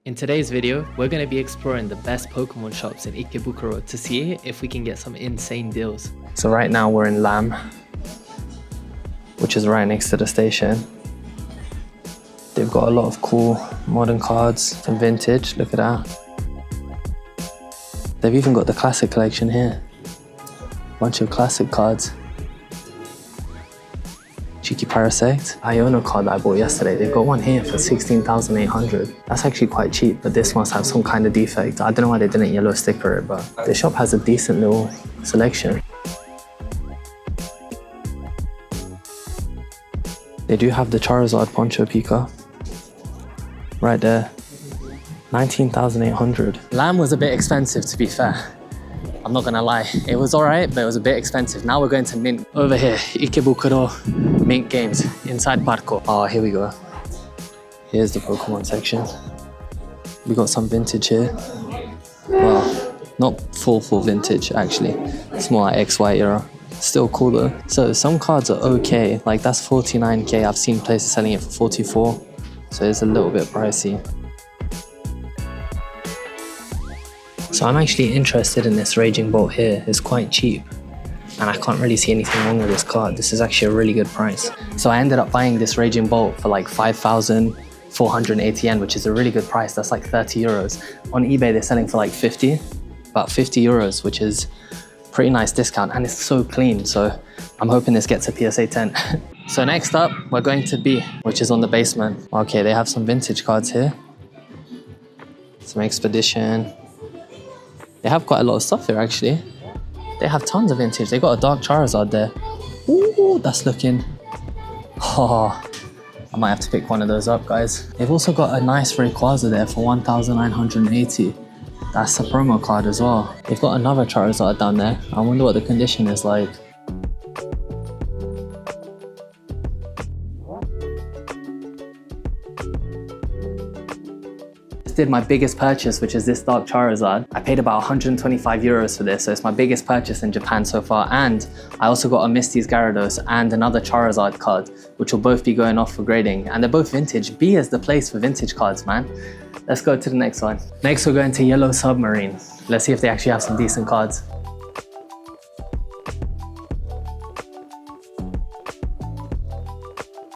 In today's video, we're going to be exploring the best Pokemon shops in Ikebukuro to see if we can get some insane deals. So right now we're in Lam, which is right next to the station. They've got a lot of cool modern cards, some vintage, look at that. They've even got the classic collection here. Bunch of classic cards. Cheeky Parasect. Iono card that I bought yesterday. They've got one here for 16,800. That's actually quite cheap, but this must have some kind of defect. I don't know why they didn't yellow sticker it, but the shop has a decent little selection. They do have the Charizard Poncho Pika. Right there. 19,800. Lamb was a bit expensive, to be fair. I'm not gonna lie, it was alright, but it was a bit expensive. Now we're going to Mint. Over here, Ikebukuro Mint Games, inside Parco. Oh, here we go. Here's the Pokemon section. We got some vintage here. Well, not full vintage, actually. It's more like XY era. Still cool though. So some cards are okay, like that's 49k. I've seen places selling it for 44, so it's a little bit pricey. So I'm actually interested in this Raging Bolt here. It's quite cheap and I can't really see anything wrong with this card. This is actually a really good price. So I ended up buying this Raging Bolt for like 5,480 yen, which is a really good price. That's like 30 euros. On eBay, they're selling for like 50, about 50 euros, which is pretty nice discount, and it's so clean. So I'm hoping this gets a PSA 10. So next up, we're going to B, which is on the basement. Okay, they have some vintage cards here. Some Expedition. They have quite a lot of stuff here, actually. They have tons of vintage. They got a Dark Charizard there. Ooh, that's looking... Oh, I might have to pick one of those up, guys. They've also got a nice Rayquaza there for 1,980. That's a promo card as well. They've got another Charizard down there. I wonder what the condition is like. Did my biggest purchase, which is this Dark Charizard. I paid about 125 euros for this, so it's my biggest purchase in Japan so far. And I also got a Misty's Gyarados and another Charizard card, which will both be going off for grading. And they're both vintage. B is the place for vintage cards, man. Let's go to the next one. Next, we're going to Yellow Submarine. Let's see if they actually have some decent cards.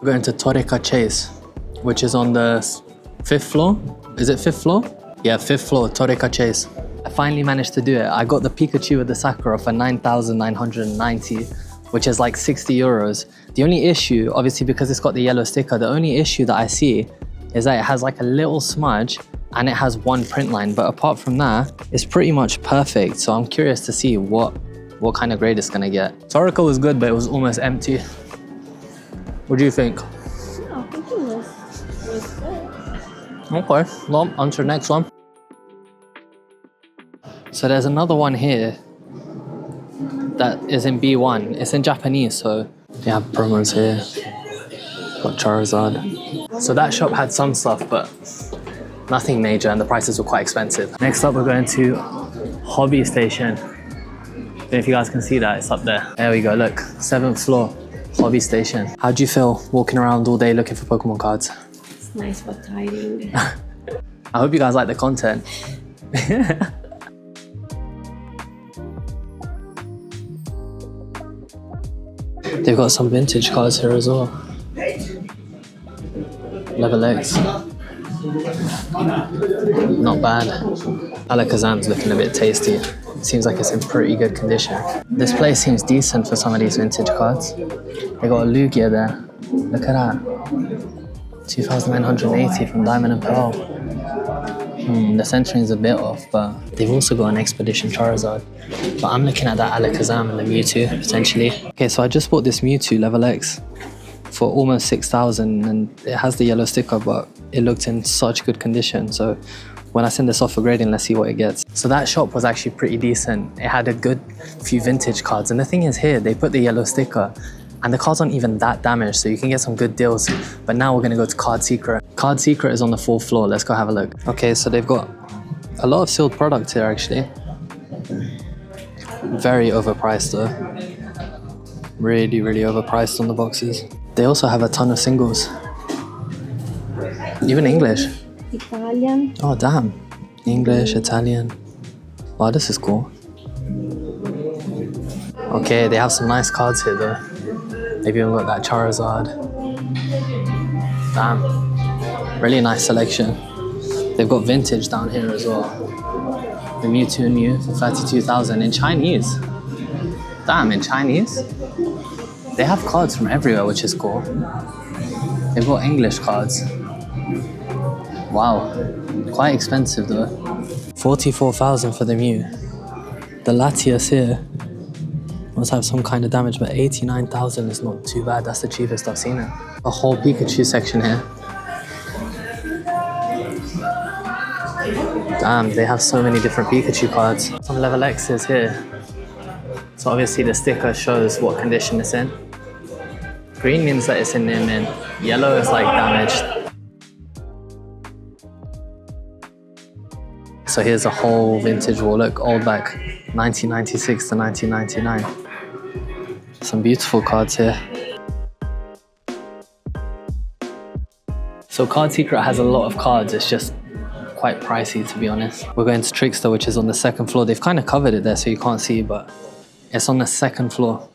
We're going to Toreka Chase, which is on the 5th floor. Is it 5th floor? Yeah, 5th floor, Toreka Chase. I finally managed to do it. I got the Pikachu with the Sakura for 9,990, which is like 60 euros. The only issue, obviously because it's got the yellow sticker, the only issue that I see is that it has like a little smudge and it has one print line. But apart from that, it's pretty much perfect. So I'm curious to see what kind of grade it's gonna get. Toreka was good, but it was almost empty. What do you think? I think it was good. Okay, well, on to the next one. So there's another one here that is in B1. It's in Japanese, so they have promos here. Got Charizard. So that shop had some stuff, but nothing major, and the prices were quite expensive. Next up, we're going to Hobby Station. I don't know if you guys can see that, it's up there. There we go, look, 7th floor, Hobby Station. How do you feel walking around all day looking for Pokemon cards? It's nice but tiring. I hope you guys like the content. They've got some vintage cards here as well. Level X. Not bad. Alakazam's looking a bit tasty. Seems like it's in pretty good condition. This place seems decent for some of these vintage cards. They got a Lugia there. Look at that. 2,980 from Diamond and Pearl. The centering's a bit off, but they've also got an Expedition Charizard. But I'm looking at that Alakazam and the Mewtwo, potentially. Okay, so I just bought this Mewtwo Level X for almost 6,000, and it has the yellow sticker, but it looked in such good condition. So when I send this off for grading, let's see what it gets. So that shop was actually pretty decent. It had a good few vintage cards. And the thing is here, they put the yellow sticker, and the cards aren't even that damaged, so you can get some good deals. But now we're gonna go to Card Secret. Card Secret is on the 4th floor. Let's go have a look. Okay, so they've got a lot of sealed products here, actually. Very overpriced though. Really, really overpriced on the boxes. They also have a ton of singles. Even English. Italian. Oh damn. English, Italian. Wow, this is cool. Okay, they have some nice cards here though. They've even got that Charizard. Damn. Really nice selection. They've got vintage down here as well. The Mewtwo and Mew for 32,000 in Chinese. Damn, in Chinese? They have cards from everywhere, which is cool. They've got English cards. Wow, quite expensive though. 44,000 for the Mew. The Latias here must have some kind of damage, but 89,000 is not too bad. That's the cheapest I've seen it. A whole Pikachu section here. Damn, they have so many different Pikachu cards. Some level X's here. So obviously the sticker shows what condition it's in. Green means that it's in near mint. Yellow is like damaged. So here's a whole vintage wall. Look, old back, 1996 to 1999. Some beautiful cards here. So Card Secret has a lot of cards. It's just quite pricey, to be honest. We're going to Trickster, which is on the second floor. They've kind of covered it there so you can't see, but it's on the second floor.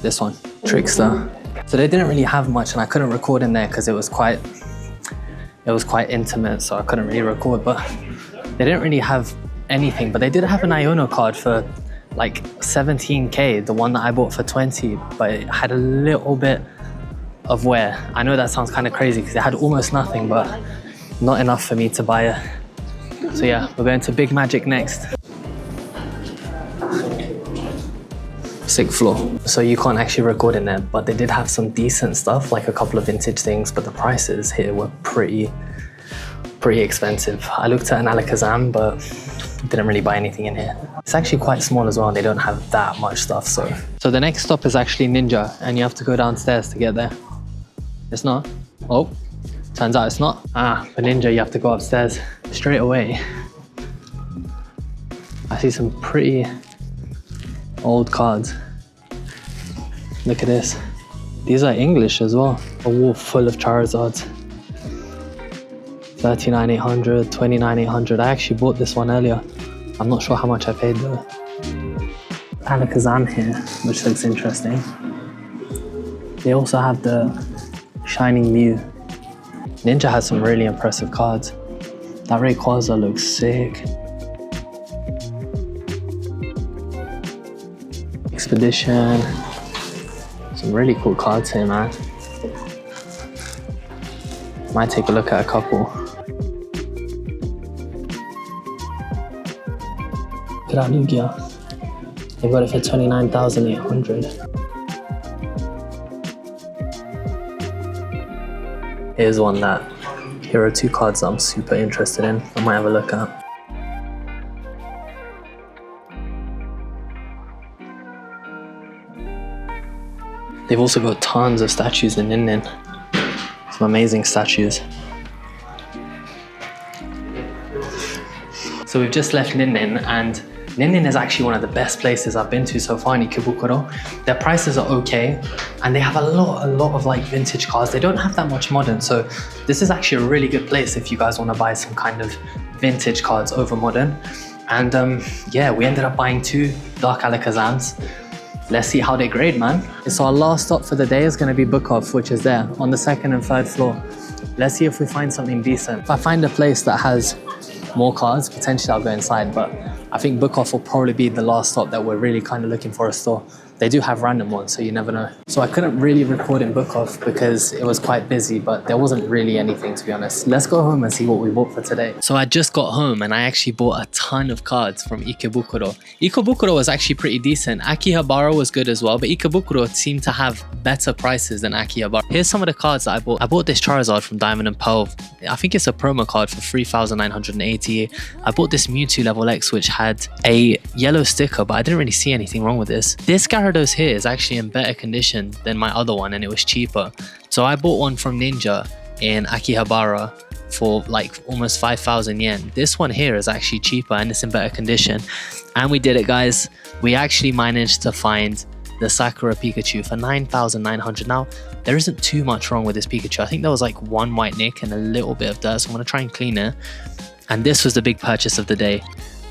This one, Trickster. So they didn't really have much, and I couldn't record in there because it was quite intimate, so I couldn't really record. But they didn't really have anything, but they did have an Iono card for like 17k, the one that I bought for 20, but it had a little bit of wear. I know that sounds kind of crazy because it had almost nothing, but not enough for me to buy it. So yeah, we're going to Big Magic next. Sixth floor. So you can't actually record in there, but they did have some decent stuff, like a couple of vintage things, but the prices here were pretty expensive. I looked at an Alakazam, but didn't really buy anything in here. It's actually quite small as well, and they don't have that much stuff. So the next stop is actually Ninja, and you have to go downstairs to get there. It's not. Oh, turns out it's not. For Ninja you have to go upstairs straight away. I see some pretty old cards. Look at this. These are English as well. A wall full of Charizards. 39,800, 29,800. I actually bought this one earlier. I'm not sure how much I paid though. Alakazam here, which looks interesting. They also have the Shining Mew. Ninja has some really impressive cards. That Rayquaza looks sick. Expedition. Some really cool cards here, man. Might take a look at a couple. Look at that Lugia. They've got it for 29,800. Here's one that, here are two cards that I'm super interested in. I might have a look at. They've also got tons of statues in Nin. Some amazing statues. So we've just left Nin, and Nin is actually one of the best places I've been to so far in Ikebukuro. Their prices are okay, and they have a lot of like vintage cars. They don't have that much modern, so this is actually a really good place if you guys want to buy some kind of vintage cards over modern. And yeah, we ended up buying two Dark Alakazams. Let's see how they grade, man. So our last stop for the day is going to be Bukov, which is there on the second and third floor. Let's see if we find something decent. If I find a place that has more cards, potentially I'll go inside, but I think Bukov will probably be the last stop that we're really kind of looking for a store. They do have random ones, so you never know. So I couldn't really record in Bukov because it was quite busy, but there wasn't really anything, to be honest. Let's go home and see what we bought for today. So I just got home and I actually bought a ton of cards from Ikebukuro. Ikebukuro was actually pretty decent. Akihabara was good as well, but Ikebukuro seemed to have better prices than Akihabara. Here's some of the cards that I bought. I bought this Charizard from Diamond and Pearl. I think it's a promo card for 3,980. I bought this Mewtwo Level X, which had a yellow sticker, but I didn't really see anything wrong with this. This Gyarados here is actually in better condition than my other one, and it was cheaper. So I bought one from Ninja in Akihabara for like almost 5,000 yen. This one here is actually cheaper and it's in better condition. And we did it, guys. We actually managed to find the Sakura Pikachu for 9,900. Now, there isn't too much wrong with this Pikachu. I think there was like one white nick and a little bit of dirt, so I'm going to try and clean it. And this was the big purchase of the day.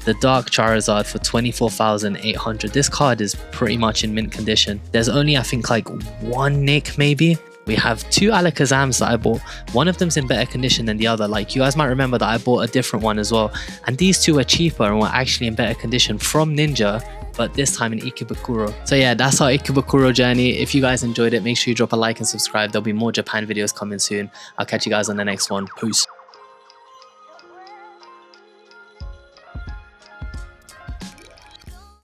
The Dark Charizard for 24,800. This card is pretty much in mint condition. There's only, I think, like one nick maybe. We have two Alakazams that I bought. One of them's in better condition than the other. Like, you guys might remember that I bought a different one as well. And these two are cheaper and were actually in better condition from Ninja, but this time in Ikebukuro. So yeah, that's our Ikebukuro journey. If you guys enjoyed it, make sure you drop a like and subscribe. There'll be more Japan videos coming soon. I'll catch you guys on the next one. Peace.